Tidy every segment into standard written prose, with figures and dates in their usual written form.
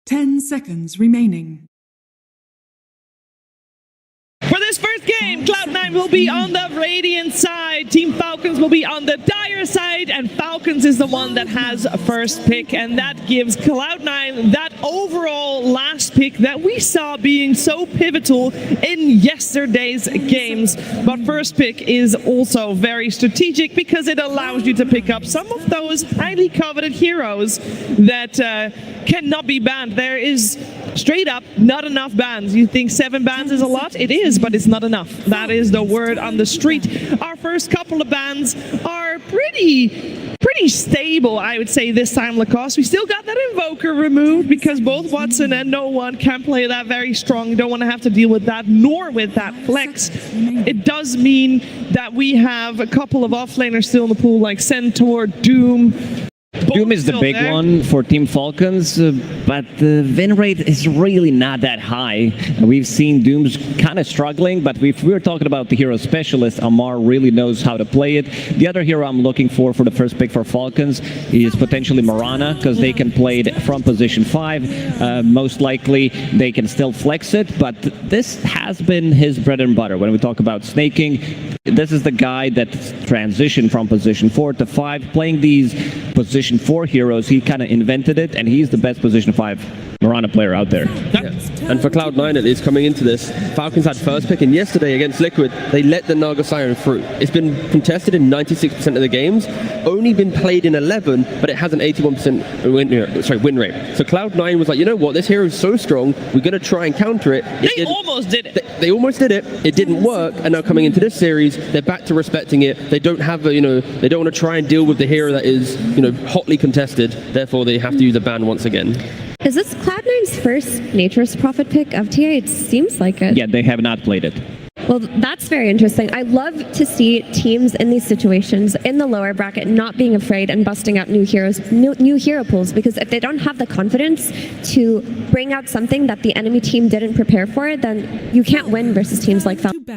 10 seconds remaining. For this first game, Cloud9 will be on the Radiant side, Team Falcons will be on the Dire side, and Falcons is the one that has first pick, and that gives Cloud9 that overall last pick that we saw being so pivotal in yesterday's games. But first pick is also very strategic because it allows you to pick up some of those highly coveted heroes that cannot be banned. There is straight up not enough bans. You think 7 bans is a lot? It is, but it's not enough. That is the word on the street. Our first couple of bans are pretty stable, I would say, this time, Lacoste. We still got that Invoker removed because both Watson and No One can play that very strong. You don't want to have to deal with that, nor with that flex. It does mean that we have a couple of offlaners still in the pool, like Centaur, Doom. Doom is the big one for Team Falcons, but the win rate is really not that high. We've seen Doom's kind of struggling, but if we're talking about the hero specialist, Amar really knows how to play it. The other hero I'm looking for the first pick for Falcons is potentially Marana, because they can play it from position 5. Most likely they can still flex it, but this has been his bread and butter. When we talk about snaking, this is the guy that transitioned from position 4 to 5, playing these position 4 heroes. He kind of invented it, and he's the best position 5 Marana player out there. Yeah. And for Cloud9 at least coming into this, Falcons had first pick, and yesterday against Liquid, they let the Naga Siren through. It's been contested in 96% of the games, only been played in 11, but it has an 81% win rate. So Cloud9 was like, you know what, this hero is so strong, we're going to try and counter it. They almost did it. They almost did it. It didn't work, and now coming into this series, they're back to respecting it. They don't have, they don't want to try and deal with the hero that is, hotly contested. Therefore, they have to use a ban once again. Is this Cloud9's first Nature's Prophet pick of TI? It seems like it. Yeah, they have not played it. Well, that's very interesting. I love to see teams in these situations in the lower bracket not being afraid and busting out new heroes, new hero pools, because if they don't have the confidence to bring out something that the enemy team didn't prepare for, then you can't win versus teams like Falcons.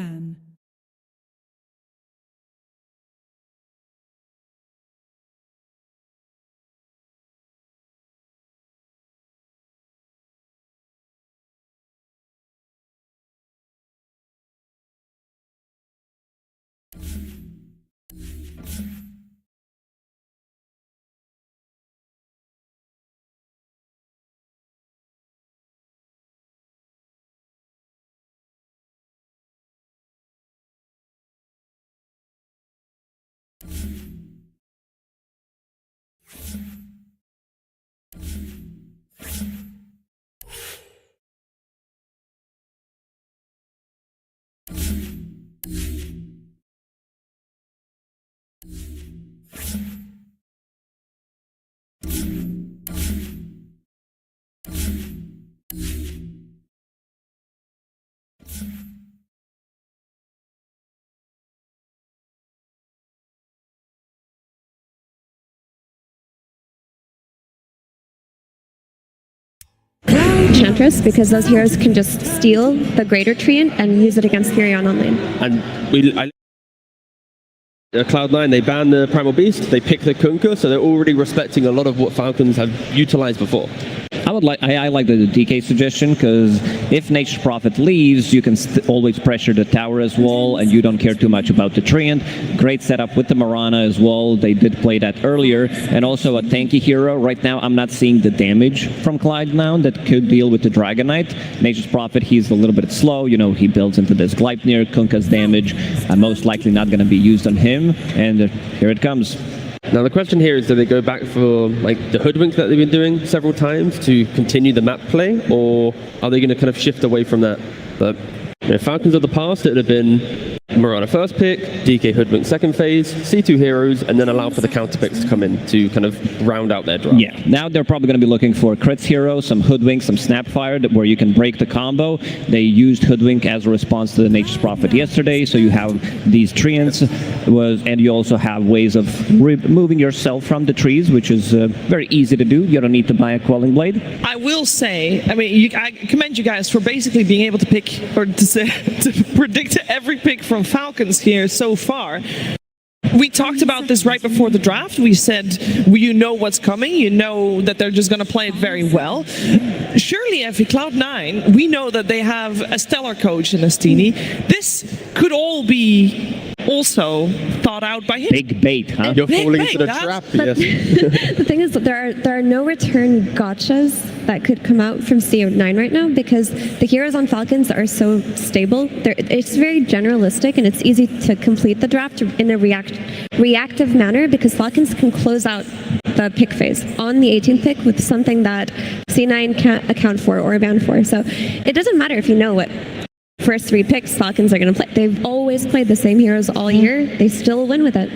Enchantress, because those heroes can just steal the Greater Tree and use it against Furion on lane. And Cloud9, they ban the Primal Beast, they pick the Kunkka, so they're already respecting a lot of what Falcons have utilized before. I like the DK suggestion, because if Nature's Prophet leaves, you can always pressure the tower as well, and you don't care too much about the Treant. Great setup with the Marana as well. They did play that earlier, and also a tanky hero. Right now, I'm not seeing the damage from Cloud9 that could deal with the Dragon Knight. Nature's Prophet, he's a little bit slow. He builds into this Gleipnir. Kunkka's damage, most likely not going to be used on him, and here it comes. Now the question here is, do they go back for the hoodwink that they've been doing several times to continue the map play, or are they going to kind of shift away from that? But Falcons of the past, it would have been Marana first pick, DK hoodwink second phase, C2 heroes, and then allow for the counter picks to come in to kind of round out their draft. Yeah, now they're probably going to be looking for crits hero, some hoodwink, some snapfire, where you can break the combo. They used hoodwink as a response to the Nature's Prophet yesterday, so you have these treants, and you also have ways of removing yourself from the trees, which is very easy to do. You don't need to buy a Quelling Blade. I will say, I commend you guys for basically being able to pick, or to predict every pick from Falcons here so far. we talked about this right before the draft. We said, you know what's coming. You know that they're just going to play it very well. Surely, if Cloud9, we know that they have a stellar coach in Astini. This could all be also thought out by him. Big bait, huh? You're Big falling bait, into the huh? trap. But Yes. the thing is that there are no return gotchas that could come out from CO9 right now because the heroes on Falcons are so stable. It's very generalistic and it's easy to complete the draft in a reactive manner because Falcons can close out the pick phase on the 18th pick with something that C9 can't account for or ban for. So it doesn't matter if you know what first 3 picks Falcons are going to play. They've always played the same heroes all year. They still win with it.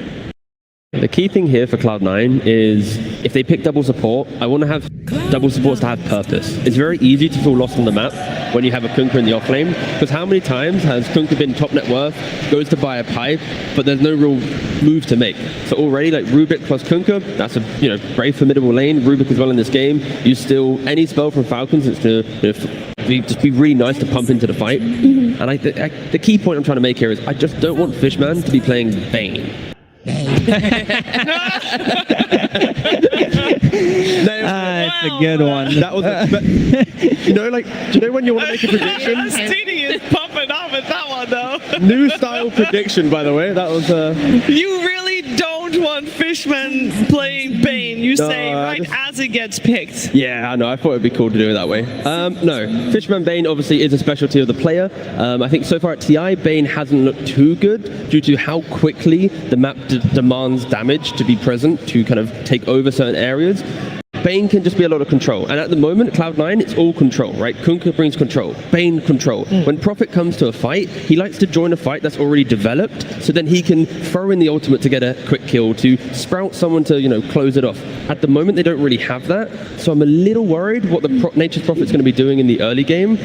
The key thing here for Cloud9 is if they pick double support, I want to have double supports to have purpose. It's very easy to feel lost on the map when you have a Kunkka in the off lane, because how many times has Kunkka been top net worth, goes to buy a pipe, but there's no real move to make. So already like Rubik plus Kunkka, that's a very formidable lane. Rubik as well in this game. You steal any spell from Falcons, it's to just be really nice to pump into the fight. And the key point I'm trying to make here is I just don't want Fishman to be playing Bane. It's a good one. That was do you know when you want to make a prediction? Astini is pumping off at that one, though. New style prediction, by the way. That was You really don't want Fishman playing Bane. You say right as it gets picked. Yeah, I know. I thought it'd be cool to do it that way. No, Fishman Bane obviously is a specialty of the player. I think so far at TI, Bane hasn't looked too good due to how quickly the map demands damage to be present to kind of take over certain areas. Bane can just be a lot of control. And at the moment, Cloud9, it's all control, right? Kunkka brings control. Bane, control. When Prophet comes to a fight, he likes to join a fight that's already developed, so then he can throw in the ultimate to get a quick kill, to sprout someone to, close it off. At the moment, they don't really have that. So I'm a little worried what the Nature's Prophet's going to be doing in the early game.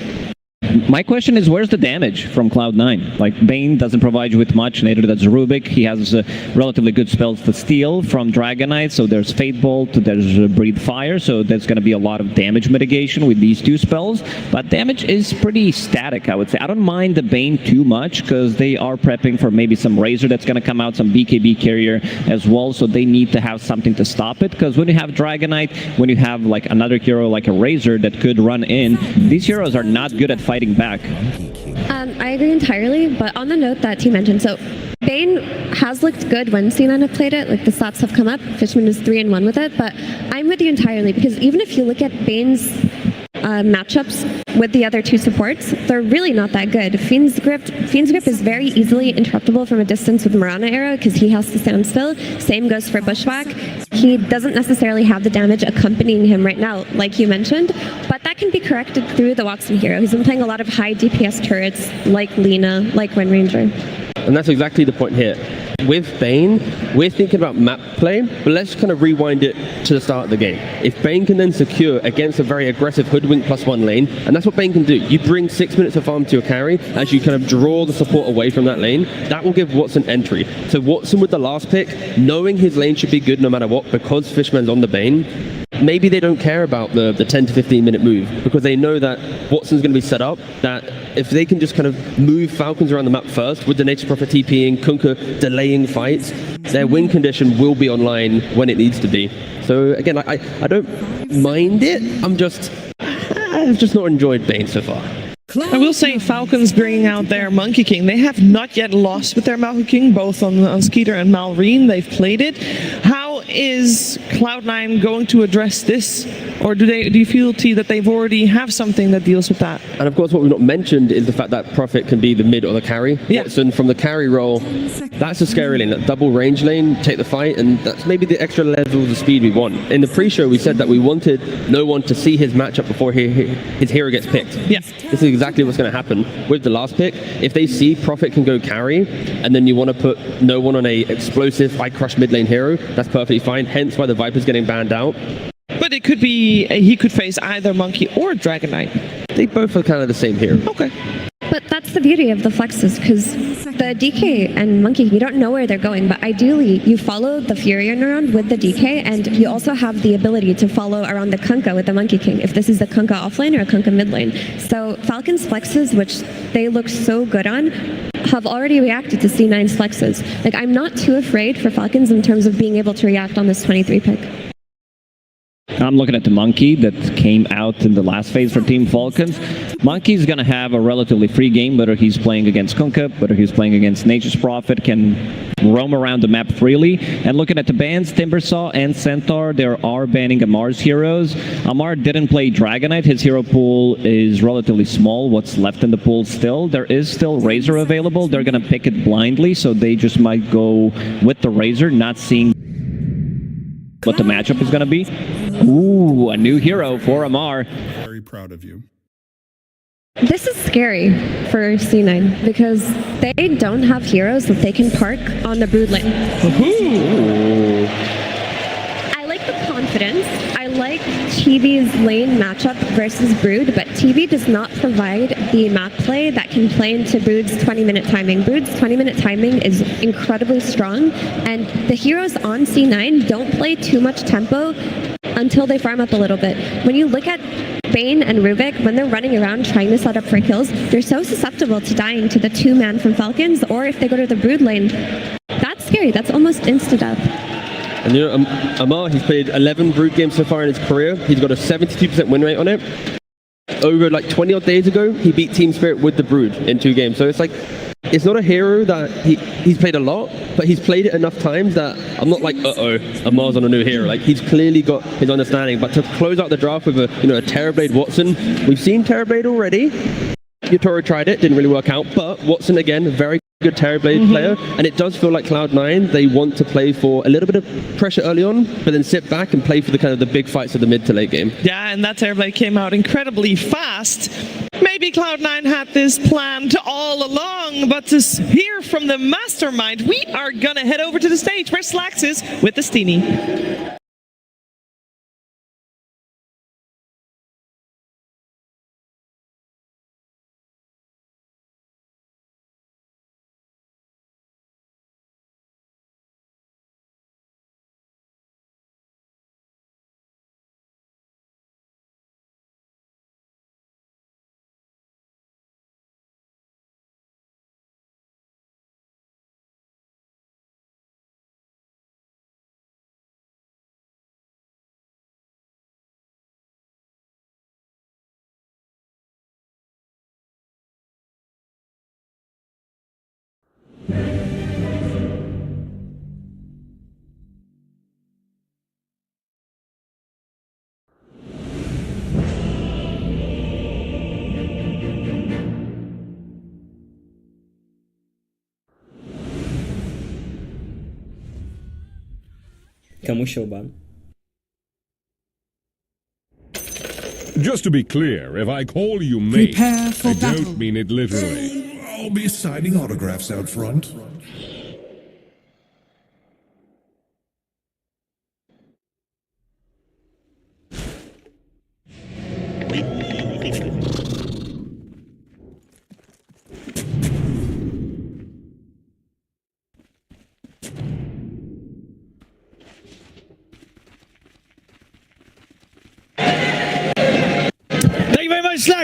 My question is, where's the damage from Cloud9? Like, Bane doesn't provide you with much, neither does Rubik. He has relatively good spells to steal from Dragonite, so there's Fate Bolt, there's Breathe Fire, so there's going to be a lot of damage mitigation with these 2 spells, but damage is pretty static, I would say. I don't mind the Bane too much, because they are prepping for maybe some Razor that's going to come out, some BKB carrier as well, so they need to have something to stop it, because when you have Dragonite, when you have like another hero like a Razor that could run in, these heroes are not good at fighting back. I agree entirely, but on the note that you mentioned, so Bane has looked good when C9 have played it, like the stats have come up, Fishman is 3-1 with it, but I'm with you entirely, because even if you look at Bane's matchups with the other 2 supports, they're really not that good. Fiend's Grip is very easily interruptible from a distance with Mirana Arrow because he has to stand still. Same goes for Bushwhack. He doesn't necessarily have the damage accompanying him right now, like you mentioned, but that can be corrected through the Watson hero. He's been playing a lot of high DPS turrets like Lina, like Wind Ranger. And that's exactly the point here. With Bane, we're thinking about map play, but let's kind of rewind it to the start of the game. If Bane can then secure against a very aggressive Hoodwink +1 lane, and that's what Bane can do. You bring 6 minutes of farm to your carry as you kind of draw the support away from that lane. That will give Watson entry. So Watson with the last pick, knowing his lane should be good no matter what, because Fishman's on the Bane, maybe they don't care about the 10 to 15 minute move because they know that Watson's going to be set up, that if they can just kind of move Falcons around the map first with the Nature's Prophet TPing, Kunkka delaying fights, their win condition will be online when it needs to be. So again, I don't mind it, I've just not enjoyed Bane so far. I will say Falcons bringing out their Monkey King. They have not yet lost with their Monkey King, both on Skeeter and Malrine. They've played it. How is Cloud9 going to address this? Or do you feel, T, that they've already have something that deals with that? And of course, what we've not mentioned is the fact that Prophet can be the mid or the carry. Yeah. Watson from the carry role, that's a scary lane. That double range lane, take the fight, and that's maybe the extra levels of speed we want. In the pre-show, we said that we wanted no one to see his matchup before his hero gets picked. Yeah. This is exactly what's going to happen with the last pick. If they see Prophet can go carry, and then you want to put no one on a explosive, I crush mid lane hero, that's perfectly fine. Hence why the Viper's getting banned out. But it could be, he could face either Monkey or Dragonite. They both are kind of the same hero. Okay. But that's the beauty of the flexes, because the DK and Monkey, you don't know where they're going, but ideally you follow the Furion around with the DK, and you also have the ability to follow around the Kunkka with the Monkey King, if this is the Kunkka offlane or a Kunkka mid lane. So Falcons flexes, which they look so good on, have already reacted to C9's flexes. Like, I'm not too afraid for Falcons in terms of being able to react on this 23 pick. I'm looking at the Monkey that came out in the last phase for Team Falcons. Monkey's going to have a relatively free game, whether he's playing against Kunkka, whether he's playing against Nature's Prophet, can roam around the map freely. And looking at the bans, Timbersaw and Centaur, there are banning Amar's heroes. Amar didn't play Dragonite. His hero pool is relatively small. What's left in the pool still? There is still Razor available. They're going to pick it blindly, so they just might go with the Razor, not seeing what the matchup is going to be. Ooh, a new hero for Amar. Very proud of you. This is scary for C9 because they don't have heroes that they can park on the Brood lane. Ooh. I like the confidence. I like TV's lane matchup versus Brood, but TV does not provide the map play that can play into Brood's 20-minute timing. Brood's 20-minute timing is incredibly strong, and the heroes on C9 don't play too much tempo until they farm up a little bit. When you look at Bane and Rubik, when they're running around trying to set up for kills, they're so susceptible to dying to the 2-man from Falcons, or if they go to the Brood lane. That's scary. That's almost insta-death. And you know, Amar, he's played 11 Brood games so far in his career. He's got a 72% win rate on it. Over like 20 odd days ago, he beat Team Spirit with the Brood in 2 games. So it's like, it's not a hero that he's played a lot, but he's played it enough times that I'm not like, Amar's on a new hero. Like, he's clearly got his understanding. But to close out the draft with a Terrorblade Watson, we've seen Terrorblade already. Yutoro tried it, didn't really work out, but Watson again, very good Terrorblade player, and it does feel like Cloud9, they want to play for a little bit of pressure early on, but then sit back and play for the kind of the big fights of the mid to late game. Yeah, and that Terrorblade came out incredibly fast. Maybe Cloud9 had this planned all along, but to hear from the mastermind, we are gonna head over to the stage where Slacks is with the Steenie. Kamu Shoban. Just to be clear, if I call you mate, Prepare for I battle. don't mean it literally. I'll be signing autographs out front.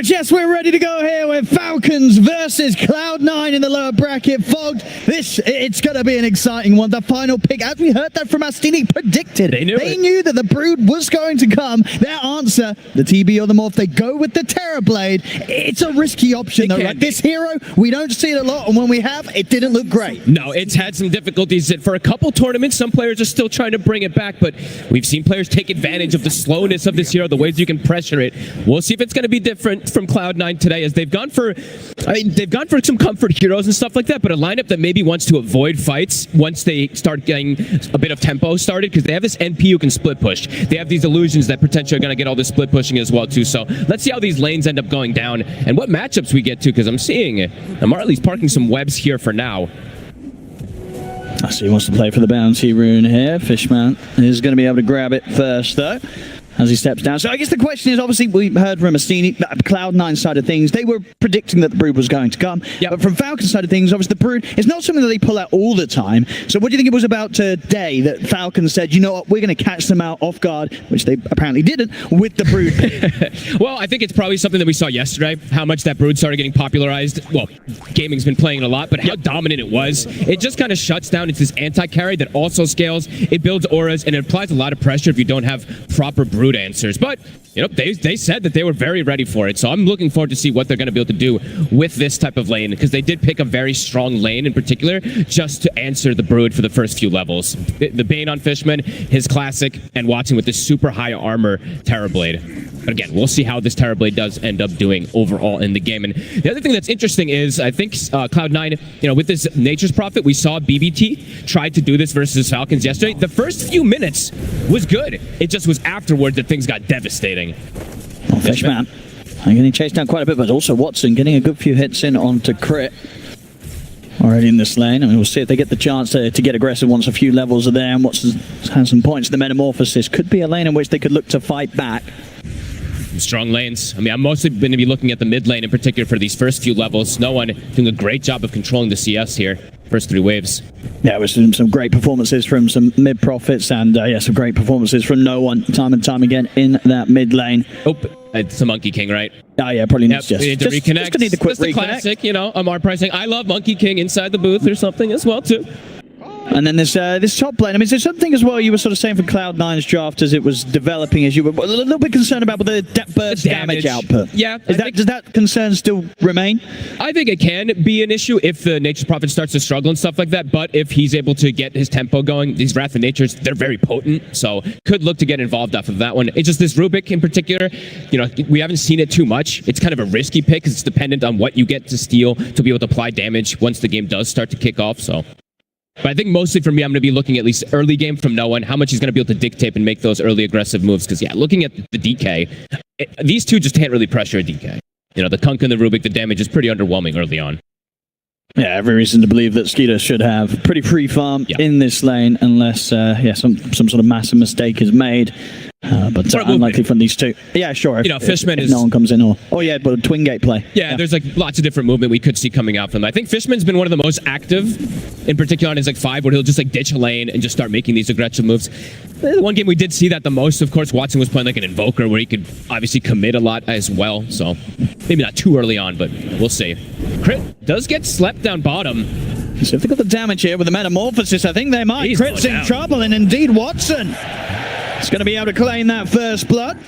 Yes, we're ready to go here with Falcons versus Cloud9 in the lower bracket. Fogged, it's going to be an exciting one. The final pick, as we heard that from Astini, predicted. They knew that the Brood was going to come. Their answer, the TB or the Morph, they go with the Terrorblade. It's a risky option though, right? This hero, we don't see it a lot, and when we have, it didn't look great. No, it's had some difficulties. For a couple tournaments, some players are still trying to bring it back, but we've seen players take advantage of the slowness of this hero, the ways you can pressure it. We'll see if it's going to be different from Cloud9 today, as they've gone for some comfort heroes and stuff like that, but a lineup that maybe wants to avoid fights once they start getting a bit of tempo started, because they have this NP who can split push. They have these illusions that potentially are going to get all this split pushing as well too. So let's see how these lanes end up going down and what matchups we get to, because I'm seeing Marley's parking some webs here for now. So he wants to play for the bounty rune here. Fishman is going to be able to grab it first though. as he steps down. So I guess the question is, obviously, we heard from Astini, Cloud9 side of things, they were predicting that the Brood was going to come. Yep. But from Falcons side of things, obviously the Brood is not something that they pull out all the time. So what do you think it was about today that Falcons said, you know what, we're going to catch them out off guard, which they apparently didn't, with the Brood pick? Well, I think it's probably something that we saw yesterday, how much that Brood started getting popularized. Well, gaming's been playing it a lot, but how dominant it was. It just kind of shuts down. It's this anti-carry that also scales. It builds auras, and it applies a lot of pressure if you don't have proper Brood answers. But, you know, they said that they were very ready for it. So I'm looking forward to see what they're going to be able to do with this type of lane, because they did pick a very strong lane in particular just to answer the Brood for the first few levels. The Bane on Fishman, his classic, and watching with this super high armor Terrorblade. But again, we'll see how this Terrorblade does end up doing overall in the game. And the other thing that's interesting is, I think Cloud9, you know, with this Nature's Prophet, we saw BBT tried to do this versus Falcons yesterday. The first few minutes was good. It just was afterwards that things got devastating. Well, Fishman, I'm getting chased down quite a bit, but also Watson getting a good few hits in onto Crit already in this lane. I mean, we'll see if they get the chance to get aggressive once a few levels are there, and Watson has some points. The Metamorphosis could be a lane in which they could look to fight back. Strong lanes. I mean, I'm mostly going to be looking at the mid lane in particular for these first few levels. No one doing a great job of controlling the CS here. First 3 waves. Yeah, it was some great performances from some mid prophets, and yeah, some great performances from no one time and time again in that mid lane. Oh, it's the Monkey King, right? Oh yeah, probably needs we need to reconnect. Just need the quick reconnect. Classic, you know, Amar pricing. I love Monkey King inside the booth or something as well too. And then this top lane. I mean, is there something as well you were sort of saying for Cloud9's draft as it was developing, as you were a little bit concerned about the burst damage output? Yeah. Does that concern still remain? I think it can be an issue if the Nature's Prophet starts to struggle and stuff like that, but if he's able to get his tempo going, these Wrath of Natures, they're very potent, so could look to get involved off of that one. It's just this Rubik in particular, you know, we haven't seen it too much. It's kind of a risky pick because it's dependent on what you get to steal to be able to apply damage once the game does start to kick off, so... But I think mostly for me, I'm going to be looking at least early game from no one, how much he's going to be able to dictate and make those early aggressive moves. Because, yeah, looking at the DK, these two just can't really pressure a DK. You know, the Kunk and the Rubik, the damage is pretty underwhelming early on. Yeah, every reason to believe that Skeeter should have pretty free farm in this lane, unless yeah, some sort of massive mistake is made. But unlikely from these two. Yeah, sure. You know, Fishman if is... no one comes in, or yeah, but twin gate play. Yeah, there's like lots of different movement we could see coming out from them. I think Fishman's been one of the most active, in particular on his like 5, where he'll just like ditch a lane and just start making these aggressive moves. The one game we did see that the most, of course, Watson was playing like an Invoker, where he could obviously commit a lot as well. So maybe not too early on, but we'll see. Crit does get slept down bottom. So if they got the damage here with the Metamorphosis, I think they might. Crit's in trouble, and indeed Watson is going to be able to claim that first blood.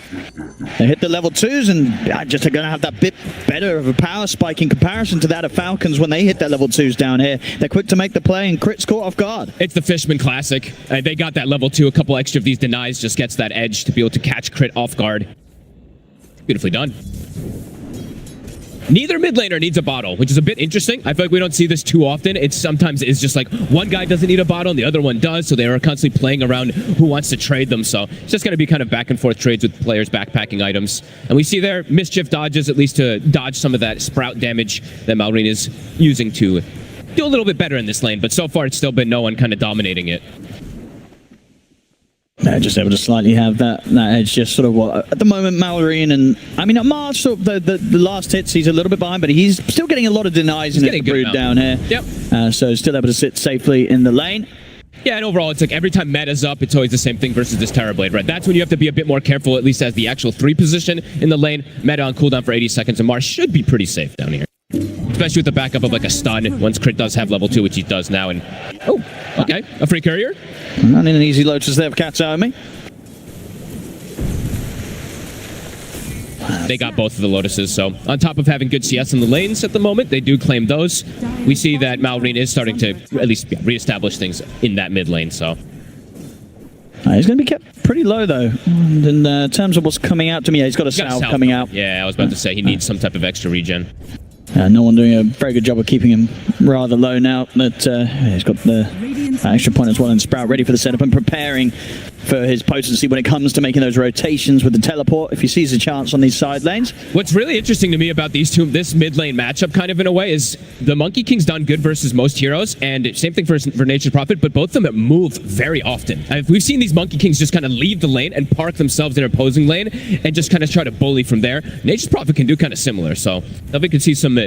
They hit the level 2s, and just are going to have that bit better of a power spike in comparison to that of Falcons when they hit their level 2s down here. They're quick to make the play, and Crit's caught off guard. It's the Fishman classic. They got that level 2. A couple extra of these denies just gets that edge to be able to catch Crit off guard. Beautifully done. Neither mid laner needs a bottle, which is a bit interesting. I feel like we don't see this too often. It's sometimes it's just like one guy doesn't need a bottle and the other one does, so they are constantly playing around who wants to trade them. So it's just going to be kind of back and forth trades with players backpacking items. And we see there Mischief dodges, at least to dodge some of that sprout damage that Malrine is using to do a little bit better in this lane. But so far, it's still been no one kind of dominating it. Yeah, just able to slightly have that edge, just sort of what at the moment Malrine and I mean March sort of the last hits he's a little bit behind, but he's still getting a lot of denies in the Brood down here. Yep. So still able to sit safely in the lane. Yeah, and overall, it's like every time meta's up, it's always the same thing versus this Terrorblade, right? That's when you have to be a bit more careful, at least as the actual 3 position in the lane. Meta on cooldown for 80 seconds, and Mars should be pretty safe down here. Especially with the backup of like a stun, once Crit does have level 2, which he does now. And oh, okay, a free courier. Not in an easy Lotus there for Cat's Army. They got both of the Lotuses, so on top of having good CS in the lanes at the moment, they do claim those. We see that Malrine is starting to at least reestablish things in that mid lane, so. He's going to be kept pretty low, though. And in terms of what's coming out to me, he's got a salve coming out. Yeah, I was about to say he needs some type of extra regen. No one doing a very good job of keeping him rather low now. But he's got the extra point as well, and Sprout ready for the setup and preparing for his potency when it comes to making those rotations with the teleport if he sees a chance on these side lanes. What's really interesting to me about these two, this mid lane matchup kind of in a way, is the Monkey King's done good versus most heroes, and same thing for Nature's Prophet, but both of them move very often. We've seen these Monkey Kings just kind of leave the lane and park themselves in an opposing lane and just kind of try to bully from there. Nature's Prophet can do kind of similar, so I think we could see some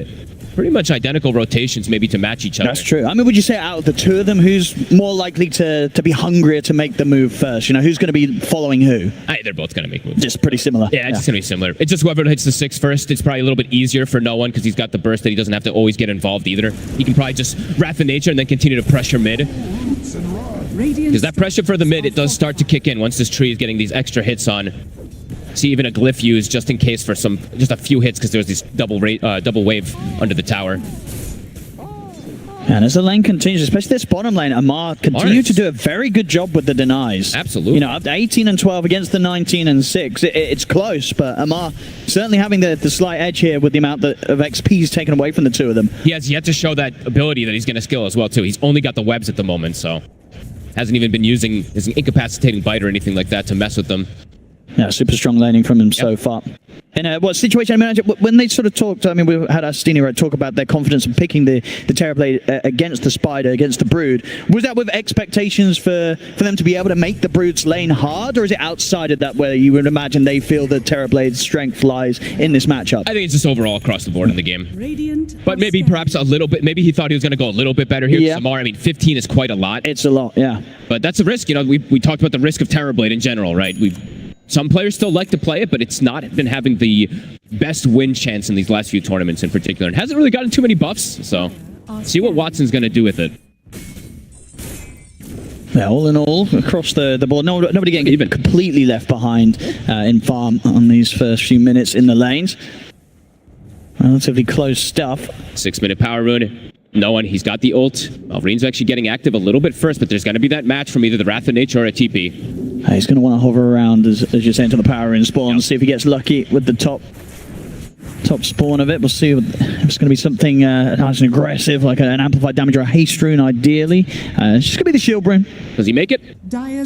pretty much identical rotations maybe to match each other. That's true. I mean, would you say out of the two of them, who's more likely to be hungrier to make the move first? You know, who's going to be following who? They're both going to make moves. Just pretty similar. Yeah, it's just going to be similar. It's just whoever hits the 6 first, it's probably a little bit easier for no one because he's got the burst that he doesn't have to always get involved either. He can probably just Wrath of Nature and then continue to pressure mid. Because that pressure for the mid, it does start to kick in once this tree is getting these extra hits on. See even a glyph used just in case for just a few hits because there was this double wave under the tower. And as the lane continues, especially this bottom lane, Amar continued to do a very good job with the denies. Absolutely. You know, up to 18 and 12 against the 19 and 6. It's close, but Amar certainly having the slight edge here with the amount of XP he's taken away from the two of them. He has yet to show that ability that he's going to skill as well, too. He's only got the webs at the moment, so hasn't even been using his incapacitating bite or anything like that to mess with them. Yeah, super strong laning from him so far. In what situation, I mean, when they sort of talked, I mean, we had Astini talk about their confidence in picking the Terrorblade against the Spider, against the Brood. Was that with expectations for them to be able to make the Brood's lane hard, or is it outside of that where you would imagine they feel the Terrorblade's strength lies in this matchup? I think it's just overall across the board in the game. But maybe perhaps a little bit, maybe he thought he was going to go a little bit better here. Yeah. Samar, I mean, 15 is quite a lot. It's a lot, yeah. But that's a risk. You know, we talked about the risk of Terrorblade in general, right? Some players still like to play it, but it's not been having the best win chance in these last few tournaments in particular. And hasn't really gotten too many buffs, so see what Watson's going to do with it. Yeah, all in all, across the board, nobody getting even completely left behind in farm on these first few minutes in the lanes. Relatively close stuff. 6-minute power rune. No one. He's got the ult. Malverine's actually getting active a little bit first, but there's going to be that match from either the Wrath of Nature or a TP. He's going to want to hover around, as you're saying, to the power in spawn, see if he gets lucky with the top spawn of it. We'll see if it's going to be something nice and aggressive, like an amplified damage or a haste rune, ideally. It's just going to be the shield rune. Does he make it?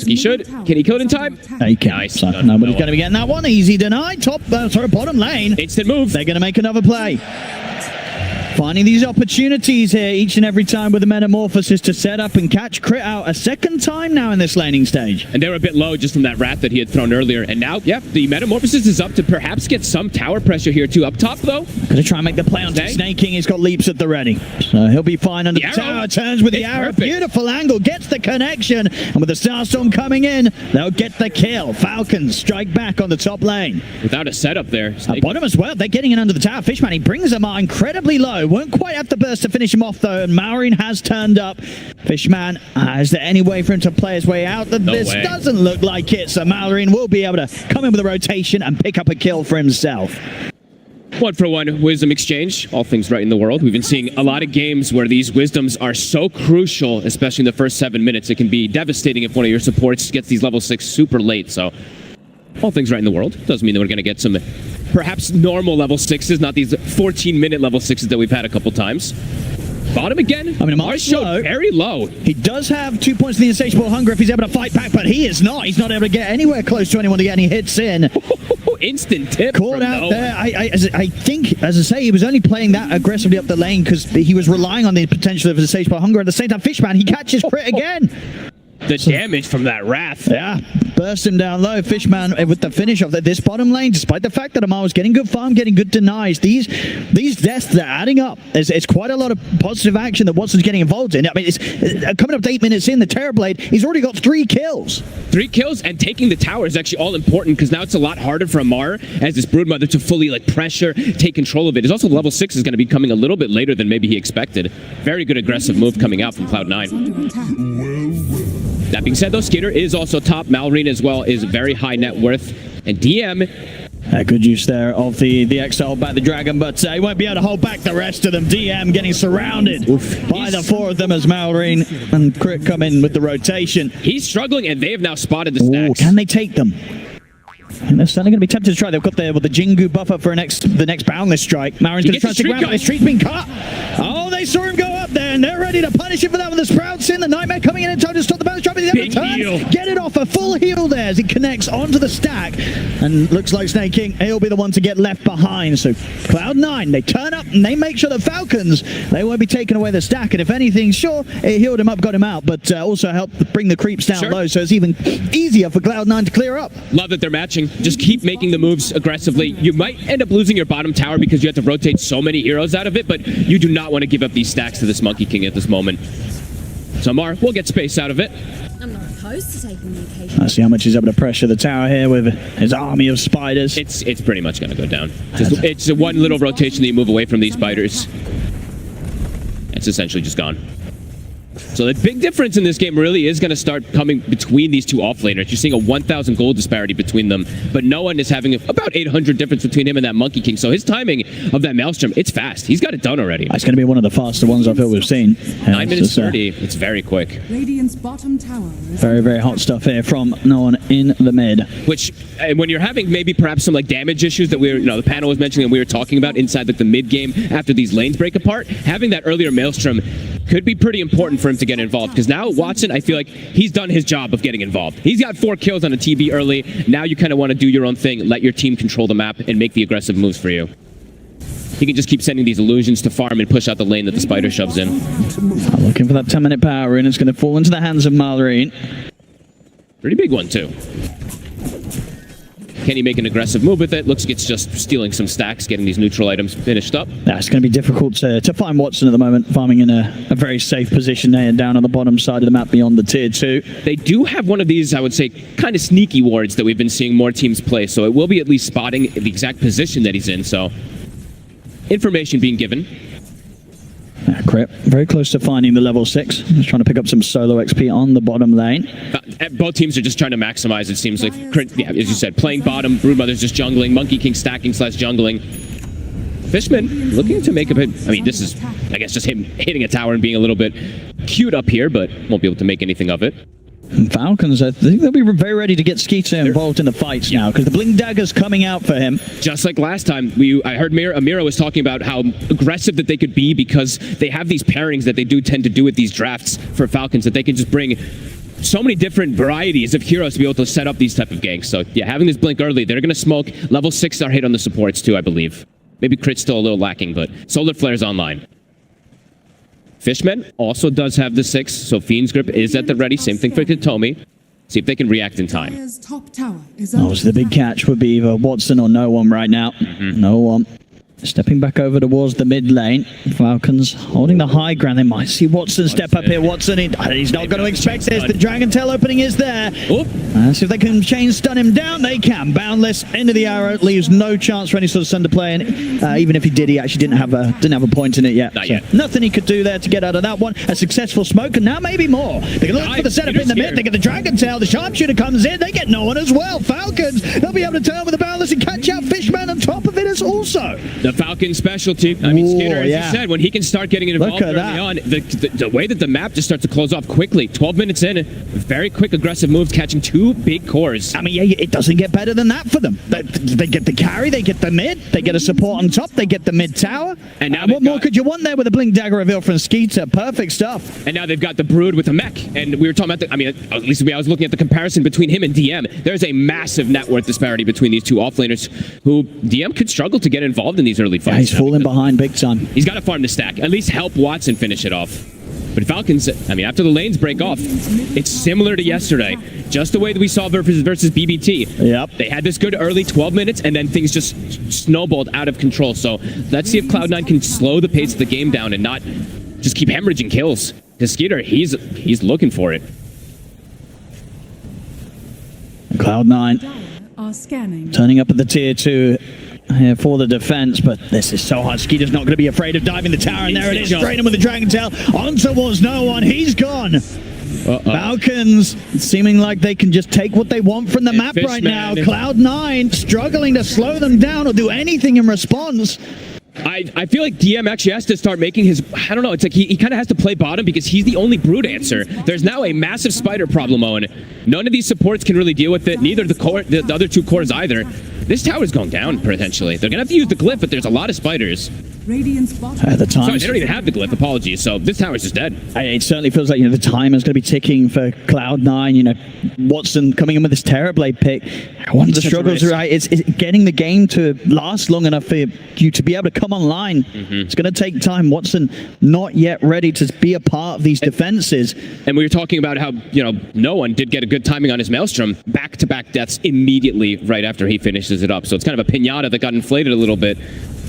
He should. Can he kill it in time? Yeah, he can. Nice. So nobody's going to be getting that one. Easy deny. Bottom lane. Instant move. They're going to make another play. Finding these opportunities here each and every time with the Metamorphosis to set up and catch Crit out a second time now in this laning stage. And they were a bit low just from that Wrath that he had thrown earlier. And now, the Metamorphosis is up to perhaps get some tower pressure here too. Up top, though. Going to try and make the play on Snake King. He's got leaps at the ready. So he'll be fine under the tower. Turns with the arrow. Perfect. Beautiful angle. Gets the connection. And with the Starstorm coming in, they'll get the kill. Falcons strike back on the top lane. Without a setup there. Bottom as well. They're getting in under the tower. Fishman, he brings them out incredibly low. Won't quite have the burst to finish him off, though, and Malrine has turned up. Fishman, is there any way for him to play his way out? This doesn't look like it, so Malrine will be able to come in with a rotation and pick up a kill for himself. 1-for-1 wisdom exchange, all things right in the world. We've been seeing a lot of games where these wisdoms are so crucial, especially in the first 7 minutes. It can be devastating if one of your supports gets these level 6 super late, so all things right in the world. Doesn't mean that we're going to get some perhaps normal level 6s, not these 14-minute level 6s that we've had a couple times. Bottom again. I mean, Mars showed very low. He does have 2 points of the insatiable hunger if he's able to fight back, but he is not. He's not able to get anywhere close to anyone to get any hits in. Instant tip. Caught out there. I think, as I say, he was only playing that aggressively up the lane because he was relying on the potential of his insatiable hunger. At the same time, Fishman, he catches Crit again. The damage from that Wrath. Yeah, burst him down low. Fishman with the finish of this bottom lane, despite the fact that Amar was getting good farm, getting good denies. These deaths, they're adding up. It's quite a lot of positive action that Watson's getting involved in. I mean, it's coming up to 8 minutes in, the Terrorblade, he's already got 3 kills. 3 kills, and taking the tower is actually all important because now it's a lot harder for Amar as this Broodmother to fully pressure, take control of it. It's also level 6 is going to be coming a little bit later than maybe he expected. Very good aggressive move coming out from Cloud9. That being said, though, Skater is also top. Malrine as well is very high net worth. And DM... good use there of the X to hold back the Dragon, but he won't be able to hold back the rest of them. DM getting surrounded by the 4 of them as Malrine and Crit come in with the rotation. He's struggling, and they have now spotted the stacks. Can they take them? And they're certainly going to be tempted to try. They've got the Jingu buffer for the next Boundless Strike. Malrine's going to try to grab it. The streak's been cut. Oh, they saw him go up there, and they're ready to punish him for that with the Sprouts in. The Nightmare coming in time to stop the Boundless Strike. He's able to turn turn, get it off, a full heal there as it connects onto the stack. And looks like Snake King, he'll be the one to get left behind. So Cloud9, they turn up and they make sure that Falcons, they won't be taking away the stack. And if anything, sure, it healed him up, got him out, but also helped bring the creeps down low, so it's even easier for Cloud9 to clear up. Love that they're matching. Just keep making the moves aggressively. You might end up losing your bottom tower because you have to rotate so many heroes out of it, but you do not want to give up these stacks to this Monkey King at this moment. So Mar will get space out of it. I'm not opposed to taking the occasion. Let's see how much he's able to pressure the tower here with his army of spiders. It's pretty much going to go down. It's a one little rotation that you move away from these spiders. It's essentially just gone. So the big difference in this game really is going to start coming between these two offlaners. You're seeing a 1,000 gold disparity between them, but no one is having about 800 difference between him and that Monkey King. So his timing of that Maelstrom, it's fast. He's got it done already. It's going to be one of the faster ones I feel we've seen. 9 minutes 30. It's very quick. Radiant's bottom tower is very, very hot stuff here from no one in the mid. Which, when you're having maybe perhaps some like damage issues that the panel was mentioning and we were talking about inside like the mid game after these lanes break apart, having that earlier Maelstrom could be pretty important for him to get involved, because now Watson, I feel like he's done his job of getting involved. He's got 4 kills on a TB early. Now you kind of want to do your own thing, let your team control the map and make the aggressive moves for you. He can just keep sending these illusions to farm and push out the lane that the spider shoves in. Looking for that 10-minute power rune. It's going to fall into the hands of Malrine. Pretty big one too. Can he make an aggressive move with it? Looks like it's just stealing some stacks, getting these neutral items finished up. That's going to be difficult to find Watson at the moment, farming in a very safe position there, down on the bottom side of the map beyond the tier 2. They do have one of these, I would say, kind of sneaky wards that we've been seeing more teams play, so it will be at least spotting the exact position that he's in, so information being given. Crit, very close to finding the level 6. Just trying to pick up some solo XP on the bottom lane. Both teams are just trying to maximize, it seems like. Yeah, as you said, playing bottom, Broodmother's just jungling, Monkey King stacking / jungling. Fishman looking to make a bit. I mean, this is, I guess, just him hitting a tower and being a little bit cute up here, but won't be able to make anything of it. And Falcons, I think they'll be very ready to get Skeeter involved in the fights now, because the Blink Dagger's coming out for him. Just like last time, I heard Amira was talking about how aggressive that they could be because they have these pairings that they do tend to do with these drafts for Falcons, that they can just bring so many different varieties of heroes to be able to set up these type of ganks. So yeah, having this blink early, they're going to smoke. Level 6 are hit on the supports too, I believe. Maybe crit's still a little lacking, but Solar Flare's online. Fishman also does have the 6, so Fiend's Grip is at the ready. Same thing for Katomi. See if they can react in time. top tower is Oh, so the big catch would be either Watson or no one right now. No one. Stepping back over towards the mid lane. Falcons holding the high ground. They might see Watson step up here. Watson, he's not going to expect this. The Dragon Tail opening is there. See if they can chain stun him down. They can. Boundless into the arrow. Leaves no chance for any sort of stun to play. And even if he did, he actually didn't have a point in it yet. Not yet. Nothing he could do there to get out of that one. A successful smoke, and now maybe more. They can look for the setup in the mid. They get the Dragon Tail. The Sharpshooter comes in. They get no one as well. Falcons, they'll be able to turn with the Boundless and catch out Fishman on top of it as also. The Falcon specialty. I mean, Skeeter, as you said, when he can start getting involved early on, the way that the map just starts to close off quickly. 12 minutes in, very quick aggressive moves, catching 2 big cores. I mean, yeah, it doesn't get better than that for them. They get the carry, they get the mid, they get a support on top, they get the mid tower. And now what more could you want there with a Blink Dagger reveal from Skeeter? Perfect stuff. And now they've got the Brood with a mech. And we were talking about, at least I was looking at the comparison between him and DM. There's a massive net worth disparity between these two offlaners who DM could struggle to get involved in these early fights. Yeah, he's falling behind big time. He's got to farm the stack. At least help Watson finish it off. But Falcons, after the lanes break off, it's similar to yesterday. Just the way that we saw versus BBT. Yep. They had this good early 12 minutes, and then things just snowballed out of control. So let's see if Cloud9 can slow the pace of the game down and not just keep hemorrhaging kills. Because Skeeter, he's looking for it. Cloud9 are scanning. turning up at the tier 2 here for the defense, but this is so hard. Skeeter's not going to be afraid of diving the tower, and there it is, straight in with the Dragon Tail on towards no one. He's gone. Falcons seeming like they can just take what they want from the map right now. Cloud9 struggling to slow them down or do anything in response. I feel like DM actually has to start making his, I don't know, it's like he kind of has to play bottom because he's the only Brood answer. There's now a massive spider problem, Owen. None of these supports can really deal with it, neither the other 2 cores either. This tower's going down, potentially. They're going to have to use the glyph, but there's a lot of spiders. Radiant's bottom. At the time. Sorry, they don't even have the glyph, apologies. So this tower's just dead. It certainly feels like, the time is going to be ticking for Cloud9. Watson coming in with this Terrorblade pick. One of the struggles, right, is getting the game to last long enough for you to be able to come online. It's going to take time. Watson not yet ready to be a part of these defenses. And we were talking about how, no one did get a good timing on his Maelstrom. Back-to-back deaths immediately right after he finishes it up. So it's kind of a pinata that got inflated a little bit.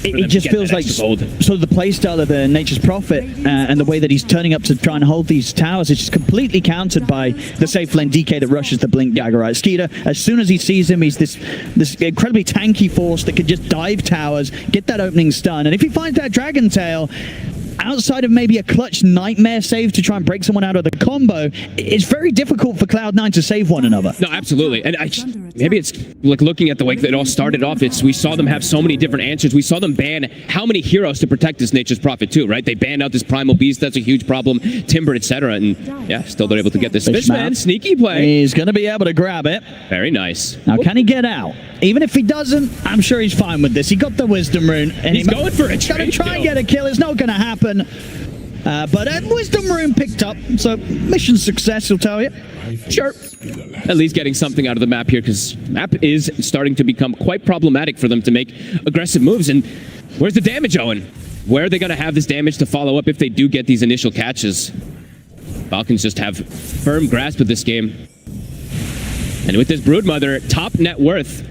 It just feels like sort of the playstyle of the Nature's Prophet and the way that he's turning up to try and hold these towers is just completely countered by the safe lane DK that rushes the Blink Dagger, right? Skeeter, as soon as he sees him, he's this incredibly tanky force that can just dive towers, get that opening stun, and if he finds that Dragon Tail, outside of maybe a clutch Nightmare save to try and break someone out of the combo, it's very difficult for Cloud9 to save one another. No, absolutely. And maybe it's like looking at the way that it all started off, we saw them have so many different answers. We saw them ban how many heroes to protect this Nature's Prophet too, right? They banned out this Primal Beast, that's a huge problem, Timber, etc. And yeah, still they're able to get this. Fishman, sneaky play. He's going to be able to grab it. Very nice. Now, can he get out? Even if he doesn't, I'm sure he's fine with this. He got the Wisdom Rune. And he's going for a trade. Going to try and get a kill. It's not going to happen. But Wisdom Rune picked up, so mission success, will tell you. Sure. At least getting something out of the map here, because map is starting to become quite problematic for them to make aggressive moves. And where's the damage, Owen? Where are they going to have this damage to follow up if they do get these initial catches? Falcons just have firm grasp of this game. And with this Broodmother, top net worth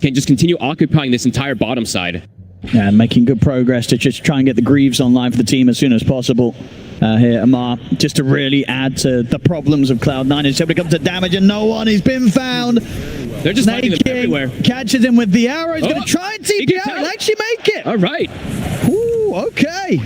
can just continue occupying this entire bottom side. Yeah, making good progress to just try and get the Greaves online for the team as soon as possible. Here, Amar, just to really add to the problems of Cloud9. It's able to come to damage and no one. He's been found. They're just finding them everywhere. Catches him with the arrow. He's going to try and TP out and actually make it. All right. Ooh, okay.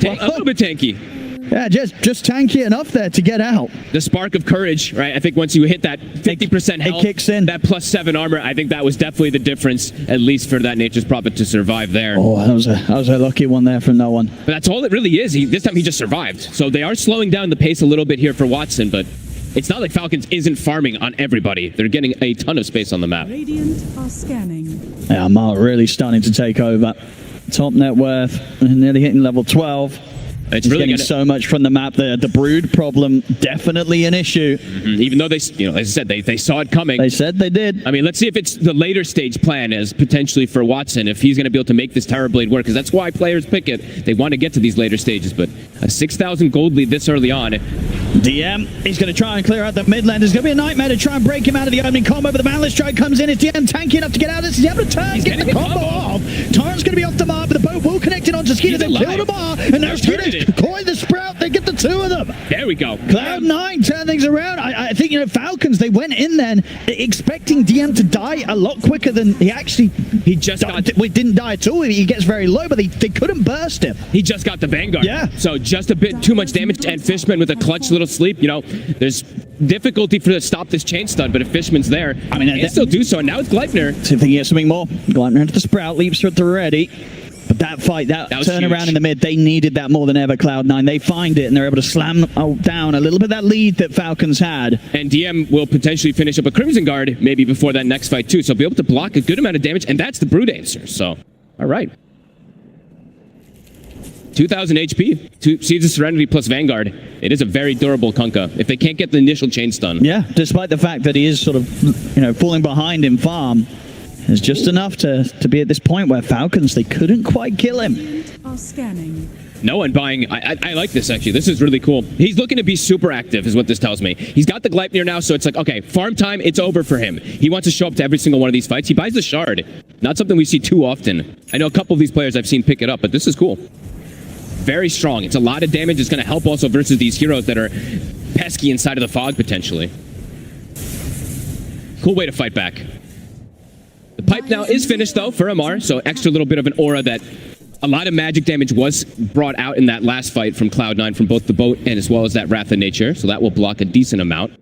A little bit tanky. Yeah, just tanky enough there to get out. The spark of courage, right? I think once you hit that 50% health, it kicks in. That +7 armor, I think that was definitely the difference, at least for that Nature's Prophet to survive there. Oh, that was a lucky one there from no one. But that's all it really is. This time he just survived. So they are slowing down the pace a little bit here for Watson, but it's not like Falcons isn't farming on everybody. They're getting a ton of space on the map. Radiant are scanning. Yeah, Amar really starting to take over. Top net worth, nearly hitting level 12. It's really getting so much from the map there. The brood problem, definitely an issue. Even though they, as I said, they saw it coming. They said they did. I mean, let's see if it's the later stage plan as potentially for Watson, if he's going to be able to make this Terrorblade work, because that's why players pick it. They want to get to these later stages, but a 6,000 gold lead this early on. DM, he's going to try and clear out the mid lane. There's going to be a nightmare to try and break him out of the opening combo, but the Malice Strike comes in. It's DM tanky enough to get out of this. He's able to turn, get the combo off. Torrent's going to be off the mark, but the boat will connect it onto Skeeter. They killed him off, and now Skeeter's coined the Sprout. They get the two of them. There we go. Cloud9 turn things around. I think, Falcons, they went in then expecting DM to die a lot quicker than he actually... He just didn't die at all. He gets very low, but they couldn't burst him. He just got the Vanguard. Yeah. So just a bit too much damage, and Fishman with a clutch little sleep, there's difficulty to stop this chain stun, but if Fishman's there, I mean, they still do so, and now it's Gleipnir. So if he gets something more, Gleipnir into the Sprout, leaps at the ready. But that fight, that turnaround in the mid, they needed that more than ever, Cloud9. They find it, and they're able to slam down a little bit of that lead that Falcons had. And DM will potentially finish up a Crimson Guard maybe before that next fight, too. So be able to block a good amount of damage, and that's the Brood answer. So, all right. 2,000 HP, 2 Seeds of Serenity plus Vanguard. It is a very durable Kunkka if they can't get the initial chain stun. Yeah, despite the fact that he is sort of, falling behind in farm. It's just enough to be at this point where Falcons, they couldn't quite kill him. Are scanning. No one buying. I like this, actually. This is really cool. He's looking to be super active, is what this tells me. He's got the Gleipnir now, so it's like, okay, farm time, it's over for him. He wants to show up to every single one of these fights. He buys the Shard. Not something we see too often. I know a couple of these players I've seen pick it up, but this is cool. Very strong. It's a lot of damage. It's going to help also versus these heroes that are pesky inside of the fog, potentially. Cool way to fight back. The pipe now is finished, though, for Amar, so extra little bit of an aura that a lot of magic damage was brought out in that last fight from Cloud9 from both the boat and as well as that Wrath of Nature, so that will block a decent amount.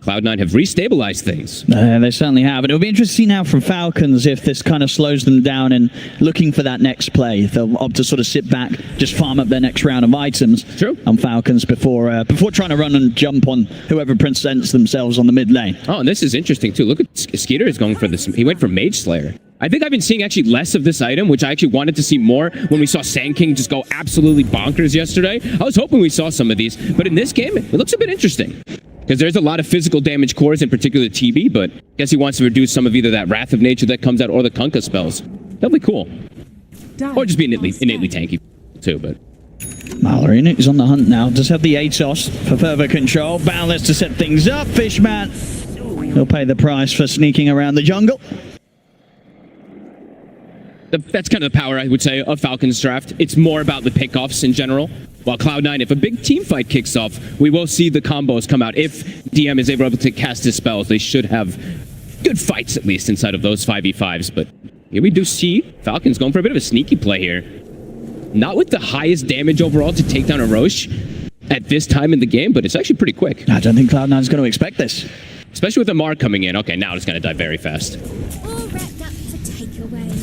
Cloud9 have restabilized things. They certainly have. And it'll be interesting now from Falcons if this kind of slows them down in looking for that next play. They'll opt to sort of sit back, just farm up their next round of items on Falcons before trying to run and jump on whoever presents themselves on the mid lane. Oh, and this is interesting too. Look at Skeeter is going for this. He went for Mage Slayer. I think I've been seeing actually less of this item, which I actually wanted to see more when we saw Sand King just go absolutely bonkers yesterday. I was hoping we saw some of these, but in this game, it looks a bit interesting. Because there's a lot of physical damage cores, in particular TB, but I guess he wants to reduce some of either that Wrath of Nature that comes out or the Kunkka spells. That'll be cool. Or just be innately tanky too, but... Mallory is on the hunt now. Does have the Atos for further control. Boundless to set things up. Fishman, he'll pay the price for sneaking around the jungle. That's kind of the power, I would say, of Falcons draft. It's more about the pickoffs in general. While Cloud9, if a big team fight kicks off, we will see the combos come out. If DM is able to cast his spells, they should have good fights, at least, inside of those 5v5s. But here we do see Falcons going for a bit of a sneaky play here. Not with the highest damage overall to take down a Roche at this time in the game, but it's actually pretty quick. I don't think Cloud9 is going to expect this. Especially with Amar coming in. Okay, now it's going to die very fast.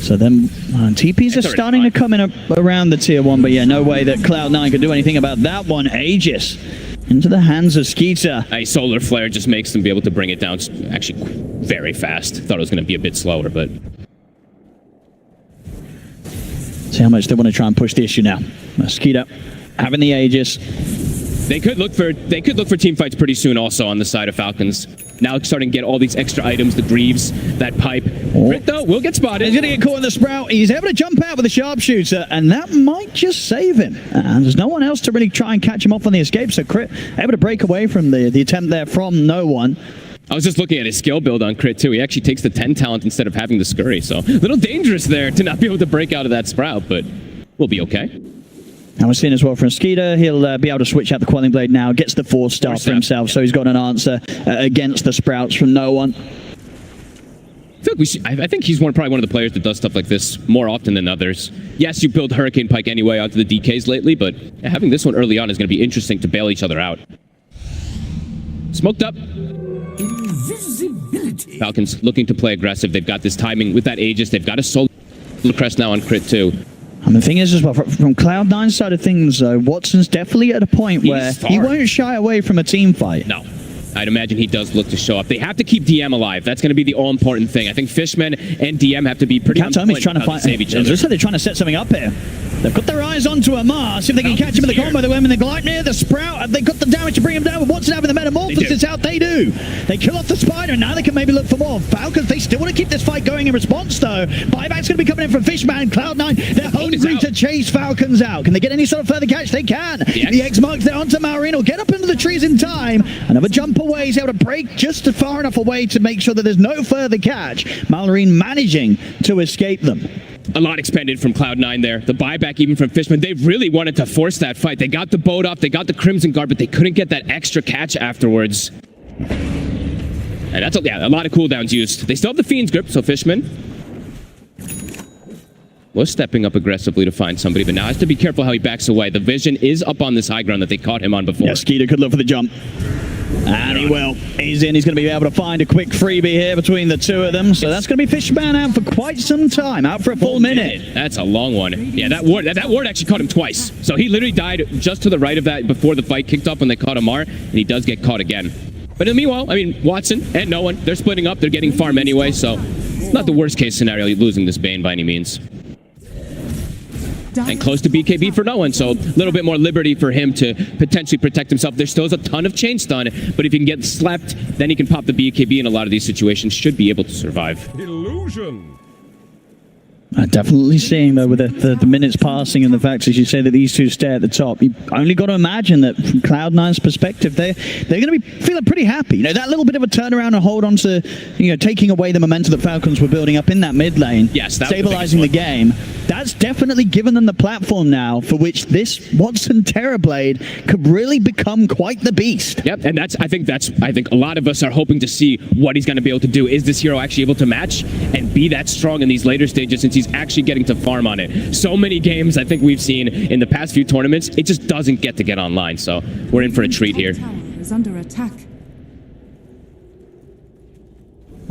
So then TPs are starting to come in around the tier 1, but yeah, no way that Cloud9 can do anything about that one. Aegis into the hands of Skeeter. A Solar Flare just makes them be able to bring it down actually very fast. Thought it was going to be a bit slower, but... See how much they want to try and push the issue now. Skeeter having the Aegis. They could look for team fights pretty soon also on the side of Falcons. Now starting to get all these extra items, the Greaves, that pipe. Crit, though, will get spotted. He's going to get caught in the Sprout. He's able to jump out with a sharpshooter, and that might just save him. And there's no one else to really try and catch him off on the escape, so Crit able to break away from the attempt there from no one. I was just looking at his skill build on Crit, too. He actually takes the 10 talent instead of having the Scurry, so a little dangerous there to not be able to break out of that Sprout, but we'll be okay. And we're seeing as well from Skeeter, he'll be able to switch out the Quelling Blade now, gets the 4-star for himself, so he's got an answer against the Sprouts from no one. I think he's probably one of the players that does stuff like this more often than others. Yes, you build Hurricane Pike anyway onto the DKs lately, but having this one early on is going to be interesting to bail each other out. Smoked up. Invisibility. Falcons looking to play aggressive. They've got this timing with that Aegis. They've got a Solar Crest now on Crit too. And the thing is as well, from Cloud9's side of things, though, Watson's definitely at a point where he won't shy away from a team fight. No. I'd imagine he does look to show up. They have to keep DM alive. That's going to be the all-important thing. I think Fishman and DM have to be pretty on point trying to save each other. It looks like they're trying to set something up here. They've got their eyes onto Amar, see if they can catch him in the combo. They went in the Gleipnir, the Sprout. Have they got the damage to bring him down? With Watson having the Metamorphosis out, they do. They kill off the Spider, and now they can maybe look for more. Falcons, they still want to keep this fight going in response, though. Buyback's going to be coming in from Fishman. Cloud9, they're hungry to chase Falcons out. Can they get any sort of further catch? They can. The X marks there onto Marino. Get up into the trees in time. Another jump away. He's able to break just far enough away to make sure that there's no further catch. Mallory managing to escape them. A lot expended from Cloud9 there. The buyback even from Fishman. They really wanted to force that fight. They got the boat off, they got the Crimson Guard, but they couldn't get that extra catch afterwards. And that's a lot of cooldowns used. They still have the Fiend's Grip, so Fishman was stepping up aggressively to find somebody, but now has to be careful how he backs away. The vision is up on this high ground that they caught him on before. Yeah, Skeeter could look for the jump. And he will. He's in. He's going to be able to find a quick freebie here between the two of them. So that's going to be Fishman out for quite some time. Out for a full minute. That's a long one. Yeah, that ward actually caught him twice. So he literally died just to the right of that before the fight kicked off when they caught Amar. And he does get caught again. But in the meanwhile, I mean, Watson and no one, they're splitting up. They're getting farm anyway. So not the worst case scenario, losing this Bane by any means. And close to BKB for no one, so a little bit more liberty for him to potentially protect himself. There still is a ton of chain stun, but if he can get slept, then he can pop the BKB in a lot of these situations, should be able to survive. Illusion. Definitely seeing, though, with the minutes passing and the fact, as you say, that these two stay at the top, you only got to imagine that from Cloud9's perspective, they're going to be feeling pretty happy. You know, that little bit of a turnaround and hold on to, taking away the momentum that Falcons were building up in that mid lane, stabilizing the game. That's definitely given them the platform now for which this Watson Terrorblade could really become quite the beast. Yep, and I think a lot of us are hoping to see what he's going to be able to do. Is this hero actually able to match and be that strong in these later stages since he's actually getting to farm on it? So many games I think we've seen in the past few tournaments, it just doesn't get online. So we're in for a treat here. Is under attack.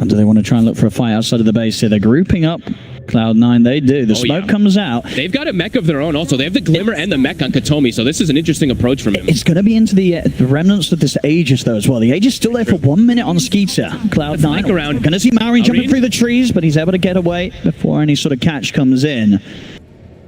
And do they want to try and look for a fight outside of the base here? They're grouping up. Cloud9, they do. The smoke comes out. They've got a mech of their own also. They have the Glimmer and the mech on Katomi, so this is an interesting approach from him. It's going to be into the remnants of this Aegis, though, as well. The Aegis still there for 1 minute on Skeeter. Cloud9 around. Going to see Maureen jumping through the trees, but he's able to get away before any sort of catch comes in.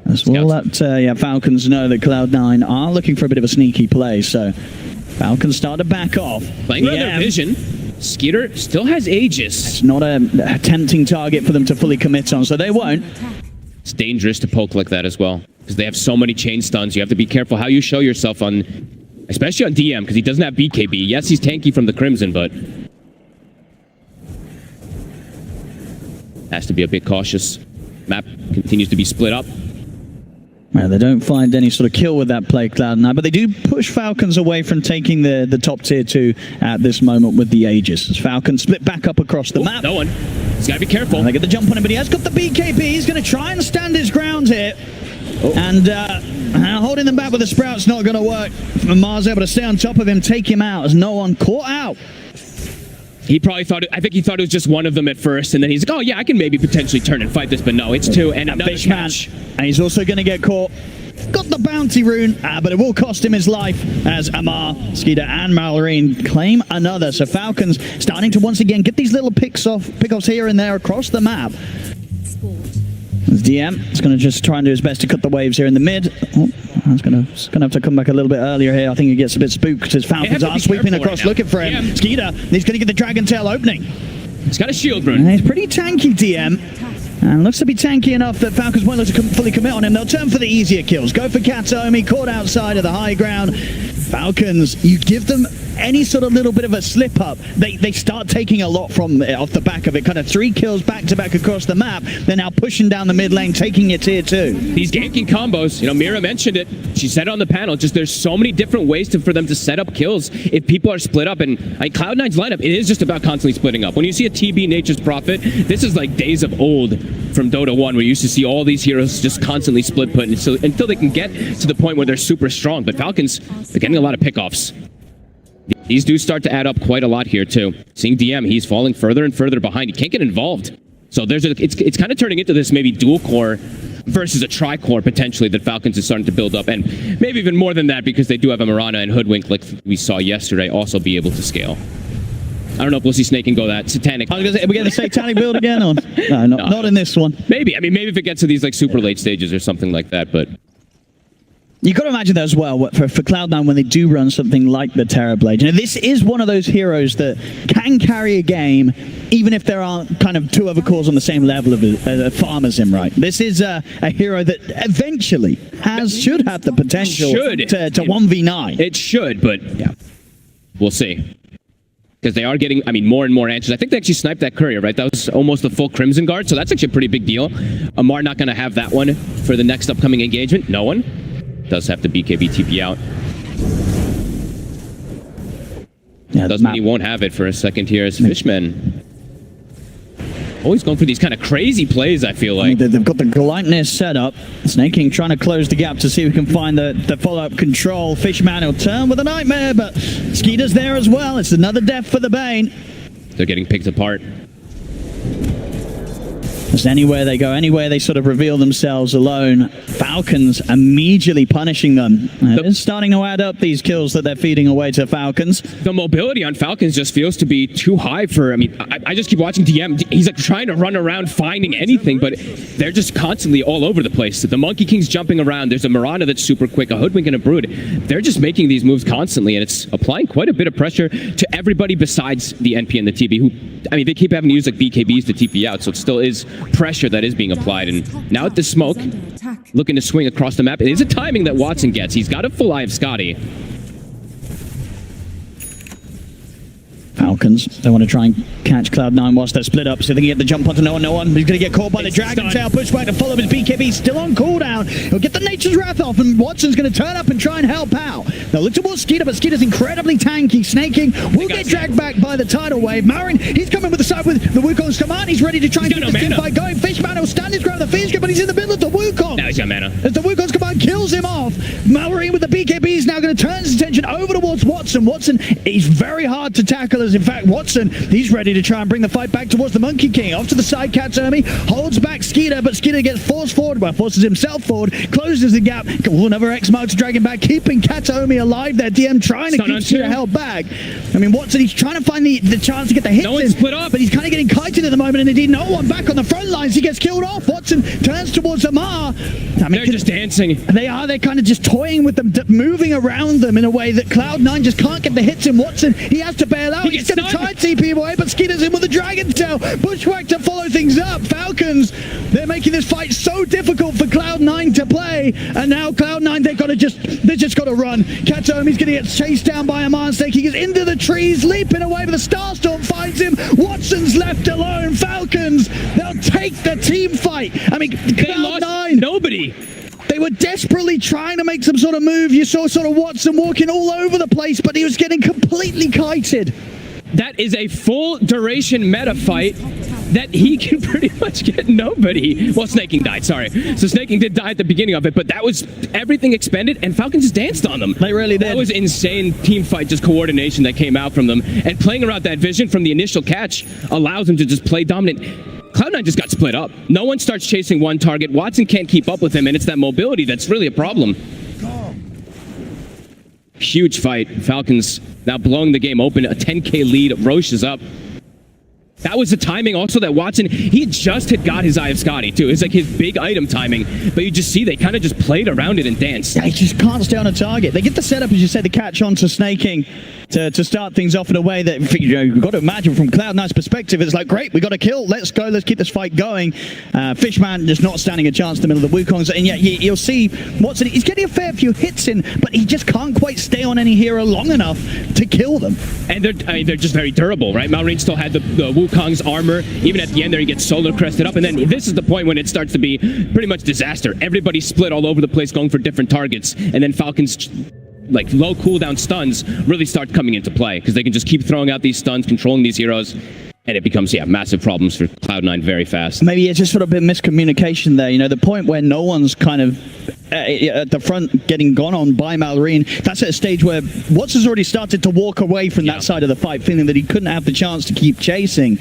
As we'll let Falcons know that Cloud9 are looking for a bit of a sneaky play, so Falcons start to back off. Playing around their vision. Skeeter still has Aegis. It's not a tempting target for them to fully commit on, so they won't. It's dangerous to poke like that as well, because they have so many chain stuns. You have to be careful how you show yourself on, especially on DM, because he doesn't have BKB. Yes, he's tanky from the Crimson, but has to be a bit cautious. Map continues to be split up. Well, they don't find any sort of kill with that play, Cloud9, but they do push Falcons away from taking the top tier 2 at this moment with the Aegis. As Falcons split back up across the map. No one. He's got to be careful. And they get the jump on him, but he has got the BKB. He's going to try and stand his ground here. And holding them back with the Sprout's not going to work. Mar's able to stay on top of him, take him out as no one caught out. He probably thought, I think he thought it was just one of them at first, and then he's like, oh yeah, I can maybe potentially turn and fight this, but no, it's two, and another catch. And he's also going to get caught. Got the bounty rune, but it will cost him his life as Amar, Skeeter, and Maureen claim another. So Falcons starting to once again get these little pickoffs here and there across the map. As DM is going to just try and do his best to cut the waves here in the mid. Oh, he's going to have to come back a little bit earlier here. I think he gets a bit spooked as Falcons are sweeping across looking for him. Yeah. Skeeter, he's going to get the Dragon Tail opening. He's got a shield rune. And he's pretty tanky, DM. And looks to be tanky enough that Falcons won't look to fully commit on him. They'll turn for the easier kills. Go for Katomi, caught outside of the high ground. Falcons, you give them any sort of little bit of a slip up, they start taking a lot from off the back of it. Kind of 3 kills back to back across the map. They're now pushing down the mid lane, taking your tier 2. These ganking combos, you know, Mira mentioned it. She said on the panel, just there's so many different ways for them to set up kills if people are split up. And like Cloud9's lineup, it is just about constantly splitting up. When you see a TB Nature's Prophet, this is like days of old from Dota 1, where you used to see all these heroes just constantly split put until they can get to the point where they're super strong. But Falcons are getting a lot of pickoffs. These do start to add up quite a lot here too. Seeing DM, he's falling further and further behind. He can't get involved. So it's kind of turning into this maybe dual core versus a tri-core potentially that Falcons is starting to build up, and maybe even more than that because they do have a Mirana and Hoodwink like we saw yesterday also be able to scale. I don't know if we'll see Snake and go that satanic. I was going to say, are we getting the satanic build again? Or? No, not in this one. Maybe. I mean, maybe if it gets to these like super late stages or something like that, but you've got to imagine that as well for Cloud9 when they do run something like the Terrorblade. You know, this is one of those heroes that can carry a game even if there aren't kind of 2 other cores on the same level of farmers in, right? This is a hero that eventually should have the potential to 1v9. It should, but yeah, we'll see. Because they are getting, I mean, more and more answers. I think they actually sniped that courier, right? That was almost a full Crimson Guard, so that's actually a pretty big deal. Amar not going to have that one for the next upcoming engagement. No one. Does have the BKB TP out. Yeah, doesn't mean he won't have it for a second here as Fishman. Always going for these kind of crazy plays, I feel like. They've got the Gleipnir set up. Snake King trying to close the gap to see if we can find the follow-up control. Fishman will turn with a Nightmare, but Skeeter's there as well. It's another death for the Bane. They're getting picked apart. Just anywhere they go, anywhere they sort of reveal themselves alone, Falcons immediately punishing them. It's starting to add up these kills that they're feeding away to Falcons. The mobility on Falcons just feels to be too high for, I mean, I just keep watching DM. He's like trying to run around finding anything, but they're just constantly all over the place. The Monkey King's jumping around. There's a Mirana that's super quick, a Hoodwink and a Brood. They're just making these moves constantly, and it's applying quite a bit of pressure to everybody besides the NP and the TB, who, I mean, they keep having to use like BKBs to TP out, so it still is pressure that is being applied. And now at the smoke, looking to swing across the map. It is a timing that Watson gets. He's got a full eye of Scotty. Falcons, they want to try and catch Cloud9 whilst they're split up, so they can get the jump onto no one. He's going to get caught by the Dragon Tail, push back to follow his BKB, still on cooldown. He'll get the Nature's Wrath off, and Watson's going to turn up and try and help out. They'll look towards Skeeter, but Skeeter's incredibly tanky. Snake King will get dragged back by the tidal wave. Marin, he's coming with the side with the Wukong's command. He's ready to try and keep this team fight going. Fishman will stand his ground with the Fiend, but he's in the middle of the Wukong. Now he's got mana. As the Wukong's command kills him off, Marin with the BKB is now going to turns his attention over towards Watson. Watson, he's very hard to tackle, as in fact, Watson, he's ready to try and bring the fight back towards the Monkey King. Off to the side, Katsomi holds back Skeeter, but Skeeter gets forced forward, well, forces himself forward, closes the gap. Another X-Mark to drag him back, keeping Katsomi alive there. DM trying to keep Skeeter held back. I mean, Watson, he's trying to find the chance to get the hits in, split up, but he's kind of getting kited at the moment, and indeed no one back on the front lines. He gets killed off. Watson turns towards Amar. I mean, they're just dancing. They are. They're kind of just toying with them, moving around them in a way that Cloud9 just can't get the hits in. Watson, he has to bail out. He's going to try and TP him away, but Skeeter's in with a Dragon's Tail. Bushwhack to follow things up. Falcons, they're making this fight so difficult for Cloud9 to play, and now Cloud9, they just got to run. Katsomi's going to get chased down by Amar. He is into the trees, leaping away, but the Starstorm finds him. Watson's left alone. Falcons, they'll take the team fight. I mean, Cloud9, nobody. They were desperately trying to make some sort of move. You saw sort of Watson walking all over the place, but he was getting completely kited. That is a full duration meta fight that he can pretty much get nobody. Well, Snaking died, sorry. So Snaking did die at the beginning of it, but that was everything expended, and Falcons just danced on them. They really did. That was insane team fight, just coordination that came out from them. And playing around that vision from the initial catch allows them to just play dominant. Cloud9 just got split up. No one starts chasing one target. Watson can't keep up with him, and it's that mobility that's really a problem. Huge fight. Falcons now blowing the game open. A 10K lead. Roche is up. That was the timing also that Watson, he just had got his Eye of Scotty too. It's like his big item timing, but you just see they kind of just played around it and danced. Yeah, he just can't stay on a target. They get the setup, as you said, the catch on to Snaking to start things off in a way that, you know, you've got to imagine from Cloud9's perspective, it's like, great, we got to kill, let's go, let's keep this fight going. Fishman just not standing a chance in the middle of the Wukongs, and yet you'll see Watson, he's getting a fair few hits in, but he just can't quite stay on any hero long enough to kill them. And they're just very durable, right? Malrine still had the Wukong's armor. Even at the end there, he gets solar crested up, and then this is the point when it starts to be pretty much disaster. Everybody split all over the place going for different targets, and then Falcons, like low cooldown stuns, really start coming into play because they can just keep throwing out these stuns, controlling these heroes, and it becomes, yeah, massive problems for Cloud9 very fast. Maybe it's just sort of a bit of miscommunication there, you know, the point where no one's kind of at the front getting gone on by Malrine. That's at a stage where Watson's already started to walk away from that side of the fight, feeling that he couldn't have the chance to keep chasing.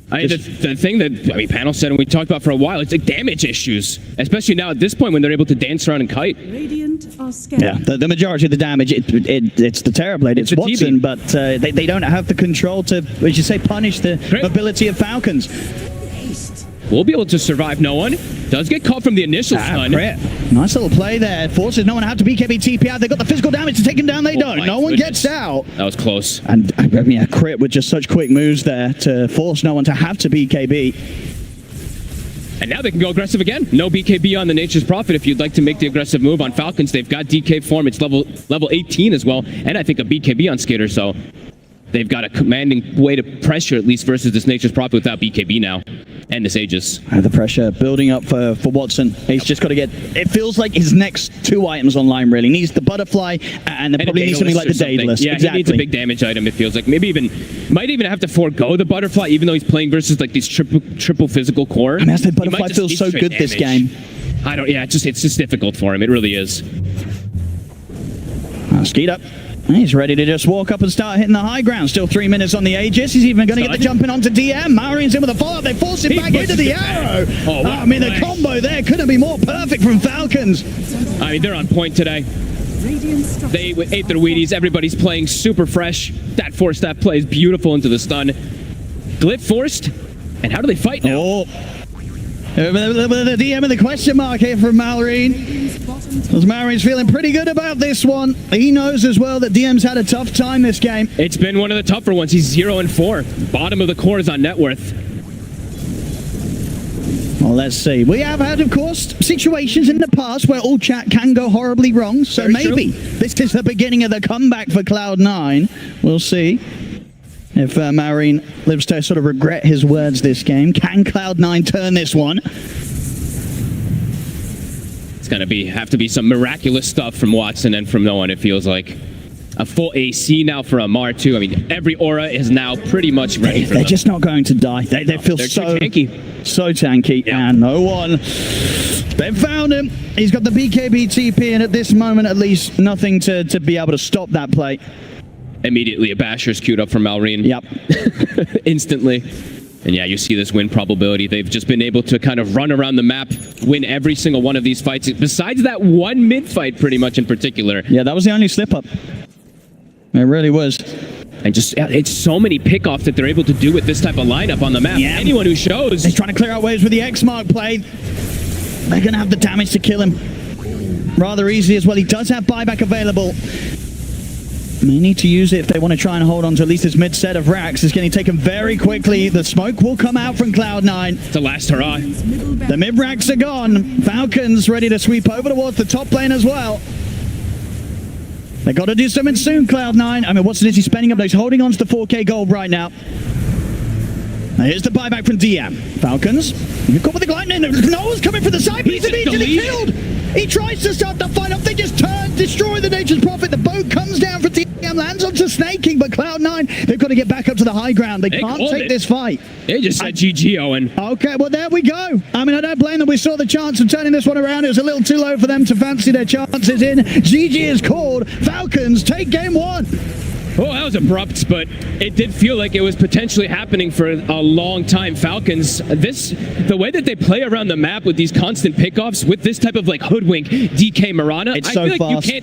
The thing that, I mean, Panel said and we talked about for a while, it's like damage issues, especially now at this point when they're able to dance around and kite. Radiant are scared. Yeah, the majority of the damage, it's the Terrorblade, it's Watson, but they don't have the control to, as you say, punish the ability of Falcons. Will be able to survive. No one does get caught from the initial stun. Nice little play there. Forces no one out to BKB TP out. They got the physical damage to take him down. They don't. No one gets out. That was close. And I mean, a crit with just such quick moves there to force no one to have to BKB. And now they can go aggressive again. No BKB on the Nature's Prophet if you'd like to make the aggressive move on Falcons. They've got DK form. It's level 18 as well. And I think a BKB on Skater, so they've got a commanding way to pressure, at least versus this Nature's Prophet without BKB now. And this Aegis. The pressure building up for Watson. He's just got to get, it feels like his next two items online really. Needs the Butterfly and probably needs something like the Daedalus. Yeah, exactly. He needs a big damage item, it feels like. Maybe might even have to forego the Butterfly, even though he's playing versus like these triple physical core. I mean, the Butterfly feels so good this game. It's just difficult for him. It really is. Skeet up. He's ready to just walk up and start hitting the high ground. Still 3 minutes on the Aegis. He's even going to get the jump in onto DM. Marine's in with a follow-up. They force him back into the arrow. I mean, the combo there couldn't be more perfect from Falcons. I mean, they're on point today. They ate their Wheaties. Everybody's playing super fresh. That force-staff play is beautiful into the stun. Glyph forced. And how do they fight now? The DM and the question mark here from Malrine. As Malrine's feeling pretty good about this one. He knows as well that DM's had a tough time this game. It's been one of the tougher ones. He's 0-4. Bottom of the core is on net worth. Well, let's see. We have had, of course, situations in the past where all chat can go horribly wrong. So maybe this is the beginning of the comeback for Cloud9. We'll see if Malrine lives to sort of regret his words this game. Can Cloud9 turn this one? It's going to have to be some miraculous stuff from Watson and from no one, it feels like. A full AC now for Amar, too. I mean, every aura is now pretty much ready for them. They're just not going to die. They feel so tanky. So tanky. Yeah. And no one They found him. He's got the BKB TP, and at this moment, at least, nothing to be able to stop that play. Immediately, a Basher's queued up from Malrine. Yep. Instantly. And yeah, you see this win probability. They've just been able to kind of run around the map, win every single one of these fights, besides that one mid fight, pretty much in particular. Yeah, that was the only slip-up. It really was. And just, it's so many pickoffs that they're able to do with this type of lineup on the map. Yeah. Anyone who shows... He's trying to clear out waves with the X-Mark play. They're going to have the damage to kill him rather easily as well. He does have buyback available. They need to use it if they want to try and hold on to at least this mid set of racks. It's getting taken very quickly. The smoke will come out from Cloud9. It's the last hurrah. The mid racks are gone. Falcons ready to sweep over towards the top lane as well. They got to do something soon, Cloud9. I mean, what's he spending up? He's holding on to the 4K gold right now. Now here's the buyback from DM. Falcons, you've got with the Gaimin. Noah's coming for the side, but he's immediately killed. He tries to start the fight off. They just turn, destroy the Nature's Prophet. The boat comes down for TM, lands onto Snaking, but Cloud9, they've got to get back up to the high ground. They can't take this fight. They just said GG, Owen. Okay, well, there we go. I mean, I don't blame them. We saw the chance of turning this one around. It was a little too low for them to fancy their chances in. GG is called. Falcons take game one. Oh, that was abrupt, but it did feel like it was potentially happening for a long time. Falcons, the way that they play around the map with these constant pickoffs, with this type of like hoodwink DK Mirana, It's I so feel like fast. you